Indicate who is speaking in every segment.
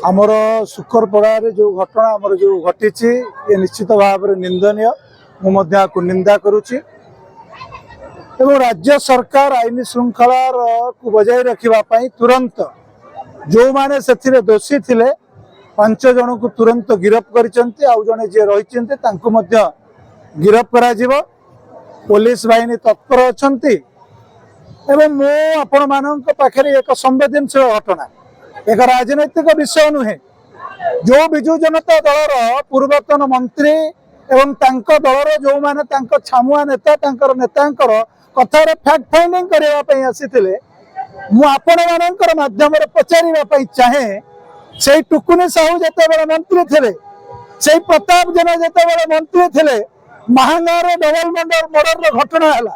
Speaker 1: आमर सुखरपड़ा जो घटना आमर जो घटी ये निश्चित भाव में निंदनीय मुझे निंदा करुच्ची एवं राज्य सरकार आईन श्रृंखला को बजाय रखापी तुरंत जो माने से दोषी थिले 5 जन को तुरंत गिरफ कर जड़े जी रही गिरफ करा पुलिस बाहिनी तत्पर अच्छा एवं मु पाखे एक संवेदनशील घटना एक राजनैतिक विषय नुहे जो बिजु जनता दलर पूर्वतन मंत्री एवं दलर जो माने छामुआ नेता नेता कथार फैक्ट फाइंडिंग करने आसी मुझे माध्यम पचारे चाहे से टुकुनी साहू जिते मंत्री थे से प्रताप जेना जिते मंत्री थे महांगार डबल मर्डर घटना है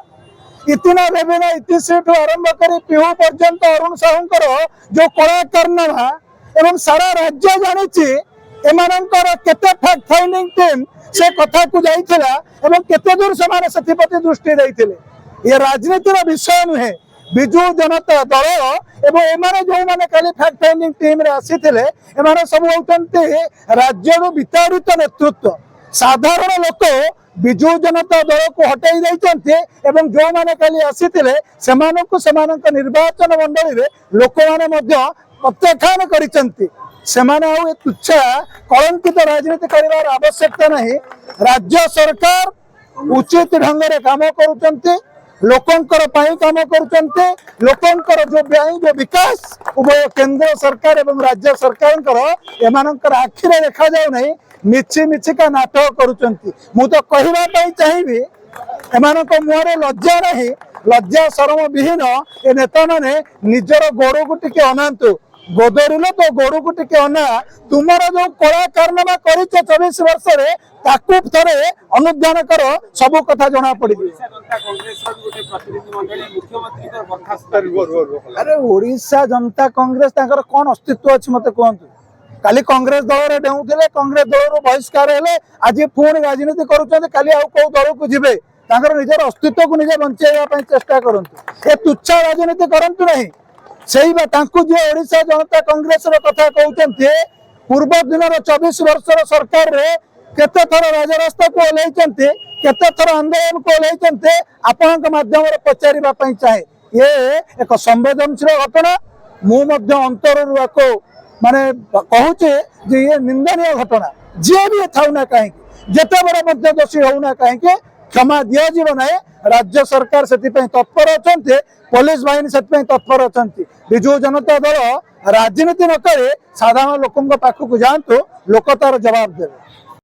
Speaker 1: इतना रेबिना इतिश्री ठू आरंभ कर पिहू पर्यंत अरुण साहूंकर जो कला कारनामा एवं सारा राज्य जानी एमानंकर केते फैक्ट फाइंडिंग टीम से कथा को जाइथिला एवं केते दूर समान सतिपति दृष्टि दैथिले ये राजनीतिर विषय नुहे बिजु जनता दल एवं एमाने जो माने खाली फैक्ट फाइंडिंग टीम रे आसीथिले एमाने सब होतंते राज्य विताड़ित नेतृत्व साधारण लोक बिजु जनता दल को हटाई देते एवं जो माने खाली आसीथिले सेमानकु सेमानक निर्वाचन मंडली रे लोक माने प्रत्याख्यान करिसंती सेमाने आउ तुच्छा कलंकित राजनीति करिवार आवश्यकता नहीं राज्य सरकार उचित ढंग रे काम करूचंती लोकंकर पाई काम करूचंती लोकंकर जो व्यय जो विकास उभय केंद्र सरकार एवं राज्य सरकार एमानकर आखिरे देखा जाउ नहीं मिछि मिछिका नाटक करुचंती मु तो कहबा चाहिए एमानक मुहरे लज्जा नहीं लज्जा शरम विहीन ए नेता माने निजर गोड़ को टिके अनांतु गोदरिल तो गोड़ को टिके अना तुमर जो कला कारनामा कर 24 वर्ष रे ताकू थरे अनुध्यान कर सब कथा जना पड़ी अरे ओडिशा जनता कांग्रेस ताकर कोन अस्तित्व अछि मते कहंतु काली कांग्रेस दल रे डेउथिले कांग्रेस दल रो बहिष्कार हेले आज पुणी राजनीति करूछन काली आउ को दल को जिबे ताकर निजर अस्तित्व को निजे बंचेया पई चेष्टा करंतु ए तुच्छा राजनीति करंतु नहीं सेही बा तांकु जे ओडिशा जनता कांग्रेस रो कथा कहउछन्ते पूर्व दिन रो 24 वर्ष रो सरकार रे केते थर राजरास्ता को ओलेइछन्ते केते थर आंदोलन को ओलेइछन्ते आपनक माध्यम रे पचारिबा पई चाहे ये एक संवेदनशील घटना मु मध्य अंतर रुआको माने कहूचे जे ये निंदनीय घटना जे भी थाउ ना कहीं जेते बड़ मध्य दोषी हो ना कहीं क्षमा दिया जीव ना राज्य सरकार से तत्पर अच्छा पुलिस बाहिनी से तत्पर अच्छा बिजु जनता दल राजनीति न करे साधारण लोकों पाखक जातु लोक तार जवाब देवे।